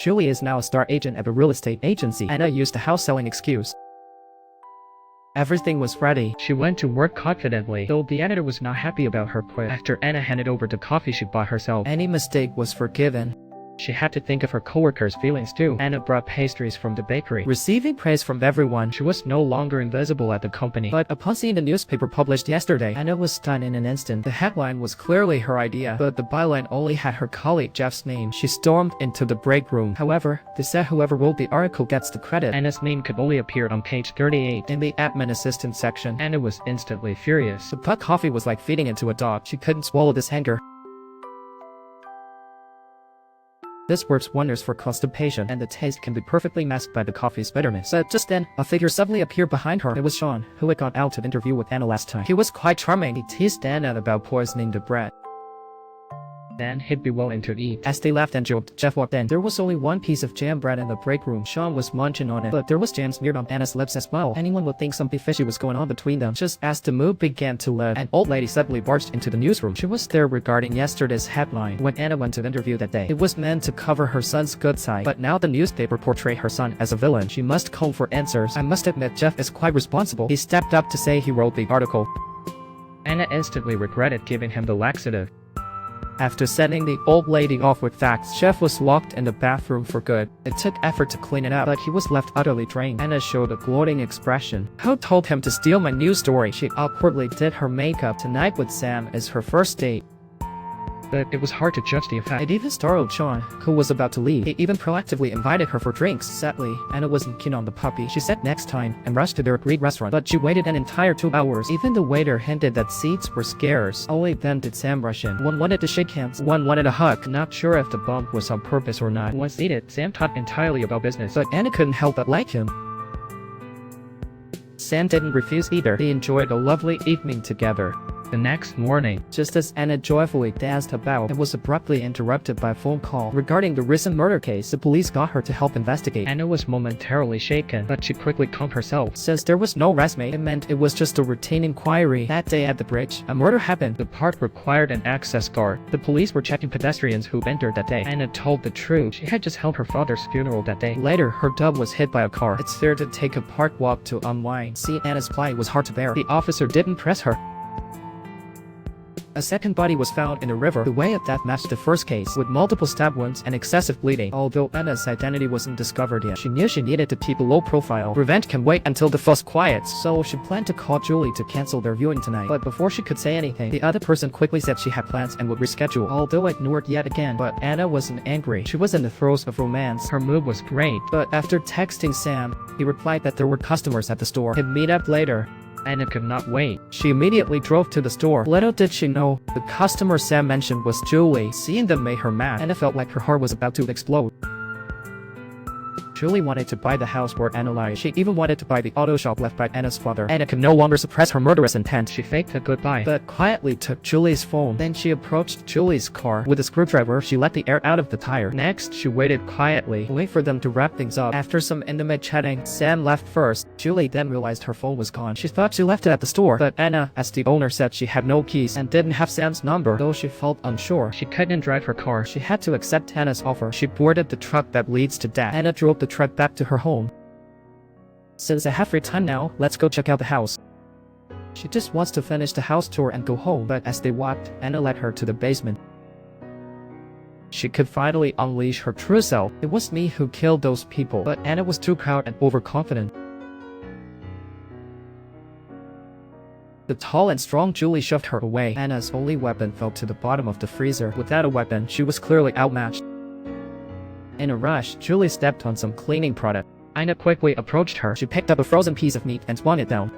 Julie is now a star agent at a real estate agency. Anna used the house selling excuse. Everything was ready. She went to work confidently, though the editor was not happy about her quit after Anna handed over the coffee she bought herself. Any mistake was forgiven. She had to think of her coworkers' feelings too. Anna brought pastries from the bakery. Receiving praise from everyone, She was no longer invisible at the company. but upon seeing the newspaper published yesterday, Anna was stunned in an instant. The headline was clearly her idea, but the byline only had her colleague Jeff's name. She stormed into the break room. However, they said whoever wrote the article gets the credit. Anna's name could only appear on page 38. In the admin assistant section, Anna was instantly furious. the pot coffee was like feeding into a dog. She couldn't swallow this anger. This works wonders for constipation, and the taste can be perfectly masked by the coffee's bitterness. But just then, a figure suddenly appeared behind her. It was Sean, who had gone out to interview with Anna last time. He was quite charming. He teased Anna about poisoning the bread. Then he'd be willing to eat. As they laughed and joked, Jeff walked in. There was only one piece of jam bread in the break room. Sean was munching on it, but there was jam smeared on Anna's lips as well. Anyone would think something fishy was going on between them. Just as the mood began to lift, an old lady suddenly barged into the newsroom. She was there regarding yesterday's headline. When Anna went to the interview that day, it was meant to cover her son's good side, but now the newspaper portrayed her son as a villain. She must call for answers. I must admit, Jeff is quite responsible. He stepped up to say he wrote the article. Anna instantly regretted giving him the laxative. After sending the old lady off with facts, Jeff was locked in the bathroom for good. It took effort to clean it up, but he was left utterly drained. Anna showed a gloating expression. Who told him to steal my news story? She awkwardly did her makeup. Tonight with Sam is her first date. But it was hard to judge the effect. It even startled Sean, who was about to leave. He even proactively invited her for drinks. Sadly, Anna wasn't keen on the puppy. She said next time and rushed to their agreed restaurant, but she waited an entire 2 hours. Even the waiter hinted that seats were scarce. Only then did Sam rush in. One wanted to shake hands, one wanted a hug. Not sure if the bump was on purpose or not. Once seated, Sam talked entirely about business. But Anna couldn't help but like him. Sam didn't refuse either. They enjoyed a lovely evening together. The next morning, Just as Anna joyfully danced about, it was abruptly interrupted by a phone call. Regarding the recent murder case, the police got her to help investigate. Anna was momentarily shaken, but she quickly calmed herself. Since there was no resume, it meant it was just a routine inquiry. That day at the bridge, a murder happened. The park required an access guard. The police were checking pedestrians who entered that day. Anna told the truth. She had just held her father's funeral that day. Later, her dog was hit by a car. It's fair to take a park walk to unwind. See, Anna's plight was hard to bear. The officer didn't press her. A second body was found in the river. The way of death matched the first case, with multiple stab wounds and excessive bleeding. Although Anna's identity wasn't discovered yet, she knew she needed to keep a low profile. Revenge can wait until the fuss quiets, so she planned to call Julie to cancel their viewing tonight. But before she could say anything, the other person quickly said she had plans and would reschedule, although ignored yet again. But Anna wasn't angry. She was in the throes of romance. Her mood was great. But after texting Sam, he replied that there were customers at the store. He'd meet up later. Anna could not wait. She immediately drove to the store. Little did she know, the customer Sam mentioned was Julie. Seeing them made her mad, and it felt like her heart was about to explode. Julie wanted to buy the house where Anna lied. She even wanted to buy the auto shop left by Anna's father. Anna could no longer suppress her murderous intent. She faked a goodbye, But quietly took Julie's phone. Then she approached Julie's car. With a screwdriver, she let the air out of the tire. Next, she waited quietly, wait for them to wrap things up. After some intimate chatting, Sam left first. Julie then realized her phone was gone. She thought she left it at the store, but Anna, as the owner, said she had no keys and didn't have Sam's number. Though she felt unsure, she couldn't drive her car. she had to accept Anna's offer. She boarded the truck that leads to death. Anna drove the truck back to her home. Since I have free time now, let's go check out the house. She just wants to finish the house tour and go home, but as they walked, Anna led her to the basement. She could finally unleash her true self. It was me who killed those people, but Anna was too proud and overconfident. The tall and strong Julie shoved her away. Anna's only weapon fell to the bottom of the freezer. Without a weapon, she was clearly outmatched. In a rush, Julie stepped on some cleaning product. Anna quickly approached her. She picked up a frozen piece of meat and swung it down.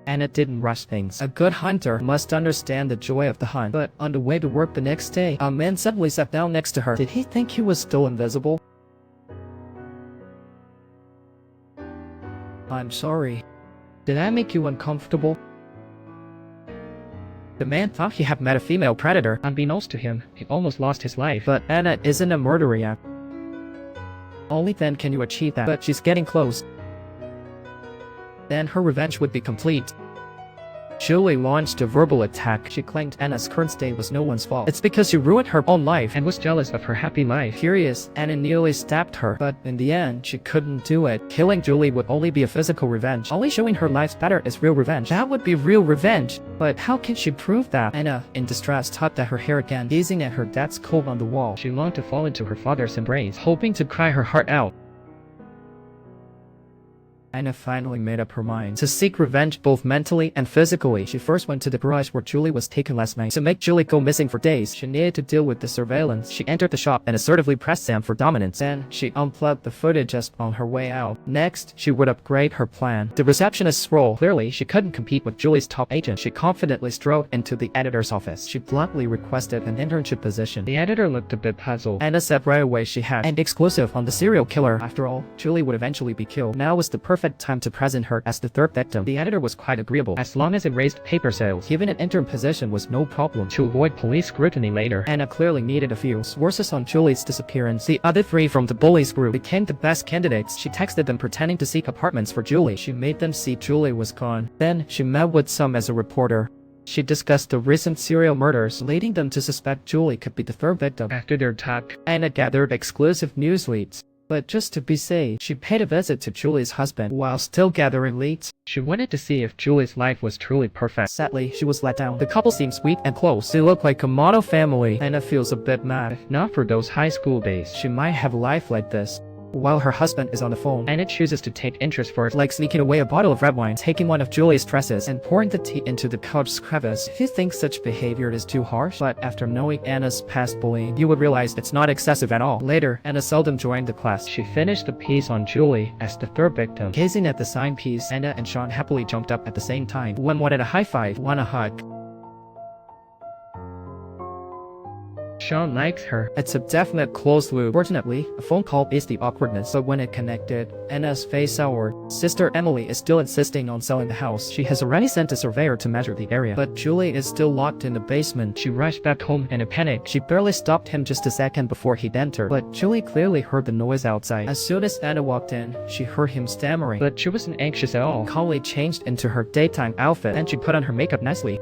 Anna didn't rush things. A good hunter must understand the joy of the hunt. But on the way to work the next day, a man suddenly sat down next to her. Did he think he was still invisible? I'm sorry. Did I make you uncomfortable? The man thought he had met a female predator. Unbeknownst to him, he almost lost his life. But Anna isn't a murderer yet. Only then can you achieve that. But she's getting close. Then her revenge would be complete. Julie launched a verbal attack. She claimed Anna's current state was no one's fault. It's because she ruined her own life and was jealous of her happy life. Furious, Anna nearly stabbed her, but in the end, she couldn't do it. Killing Julie would only be a physical revenge. Only showing her life's better is real revenge. That would be real revenge. But how can she prove that? Anna, in distress, tugged at her hair again, gazing at her dad's coat on the wall. She longed to fall into her father's embrace, hoping to cry her heart out. Anna finally made up her mind to seek revenge both mentally and physically. She first went to the garage where Julie was taken last night. To make Julie go missing for days, she needed to deal with the surveillance. She entered the shop and assertively pressed Sam for dominance. Then, she unplugged the footage just on her way out. Next, she would upgrade her plan. The receptionist's role. Clearly, she couldn't compete with Julie's top agent. She confidently strode into the editor's office. She bluntly requested an internship position. The editor looked a bit puzzled. Anna said right away she had an exclusive on the serial killer. After all, Julie would eventually be killed. Now was the perfect time to present her as the third victim. The editor was quite agreeable, as long as it raised paper sales. Given an interim position was no problem to avoid police scrutiny later. Anna clearly needed a few sources on Julie's disappearance. The other three from the bullies group became the best candidates. She texted them pretending to seek apartments for Julie. She made them see Julie was gone. Then, she met with some as a reporter. She discussed the recent serial murders, leading them to suspect Julie could be the third victim. After their talk, Anna gathered exclusive news leads. But just to be safe, she paid a visit to Julie's husband while still gathering leads. She wanted to see if Julie's life was truly perfect. Sadly, she was let down. The couple seemed sweet and close. They look like a model family. Anna feels a bit mad. If not for those high school days, she might have a life like this. While her husband is on the phone, Anna chooses to take interest first, like sneaking away a bottle of red wine, taking one of Julie's dresses, and pouring the tea into the couch's crevice. If you think such behavior is too harsh, but after knowing Anna's past bullying, you would realize it's not excessive at all. Later, Anna seldom joined the class. She finished the piece on Julie as the third victim. Gazing at the signed piece, Anna and Sean happily jumped up at the same time. One wanted a high five, one a hug. Sean likes her. It's a definite closed loop. Fortunately, a phone call eased the awkwardness, but when it connected, Anna's face soured. Sister Emily is still insisting on selling the house. She has already sent a surveyor to measure the area, but Julie is still locked in the basement. She rushed back home in a panic. She barely stopped him just a second before he'd entered, but Julie clearly heard the noise outside. As soon as Anna walked in, she heard him stammering. But she wasn't anxious at all. Calmly changed into her daytime outfit, and she put on her makeup nicely.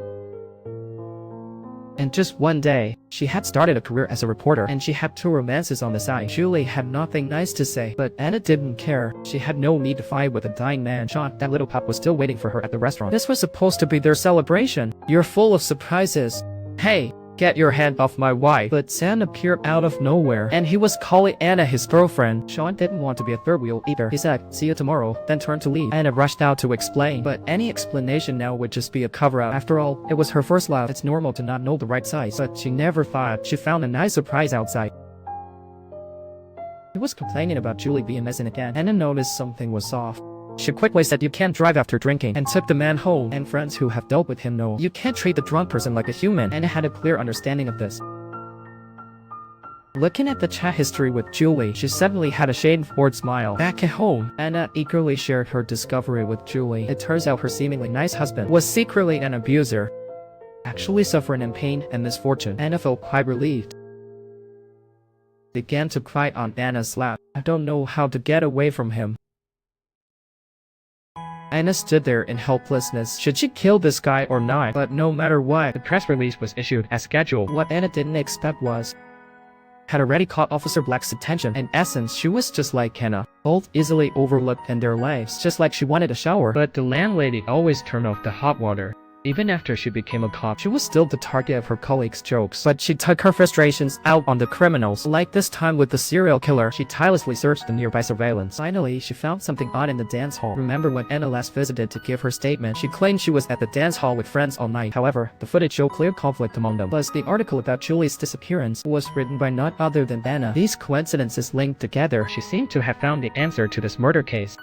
In just one day, she had started a career as a reporter, and she had 2 romances on the side. Julie had nothing nice to say, but Anna didn't care. She had no need to fight with a dying man. Sean, that little pup, was still waiting for her at the restaurant. This was supposed to be their celebration. You're full of surprises. Hey, get your hand off my wife. But Sam appeared out of nowhere, and he was calling Anna his girlfriend. Sean didn't want to be a third wheel either. He said, "See you tomorrow," then turned to leave. Anna rushed out to explain, but any explanation now would just be a cover-up. After all, it was her first love. It's normal to not know the right size, but she never thought she found a nice surprise outside. He was complaining about Julie being missing again. Anna noticed something was off. She quickly said you can't drive after drinking, and took the man home, and friends who have dealt with him know you can't treat the drunk person like a human. Anna had a clear understanding of this. Looking at the chat history with Julie, she suddenly had a shade-forward smile. Back at home, Anna eagerly shared her discovery with Julie. It turns out her seemingly nice husband was secretly an abuser, actually suffering in pain and misfortune. Anna felt quite relieved. Began to cry on Anna's lap. I don't know how to get away from him. Anna stood there in helplessness. Should she kill this guy or not? But no matter what, the press release was issued as scheduled. What Anna didn't expect was had already caught Officer Black's attention. In essence, she was just like Hannah, both easily overlooked in their lives, just like she wanted a shower. But the landlady always turned off the hot water. Even after she became a cop, she was still the target of her colleagues' jokes, but she took her frustrations out on the criminals. Like this time with the serial killer, she tirelessly searched the nearby surveillance. Finally, she found something odd in the dance hall. Remember when Anna last visited to give her statement, she claimed she was at the dance hall with friends all night. However, the footage showed clear conflict among them. Plus, the article about Julie's disappearance was written by none other than Anna. These coincidences linked together. She seemed to have found the answer to this murder case.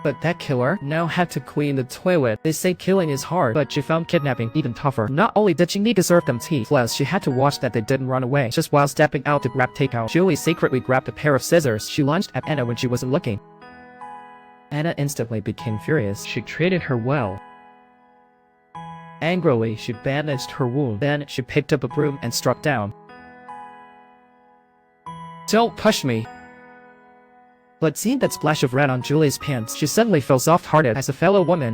But that killer now had to clean the toilet. They say killing is hard, but she found kidnapping even tougher. Not only did she need to serve them tea, plus she had to watch that they didn't run away. Just while stepping out to grab takeout, Julie secretly grabbed a pair of scissors. She lunged at Anna when she wasn't looking. Anna instantly became furious. She treated her well. Angrily, she bandaged her wound. Then, she picked up a broom and struck down. "Don't push me!" But seeing that splash of red on Julie's pants, she suddenly felt soft-hearted as a fellow woman.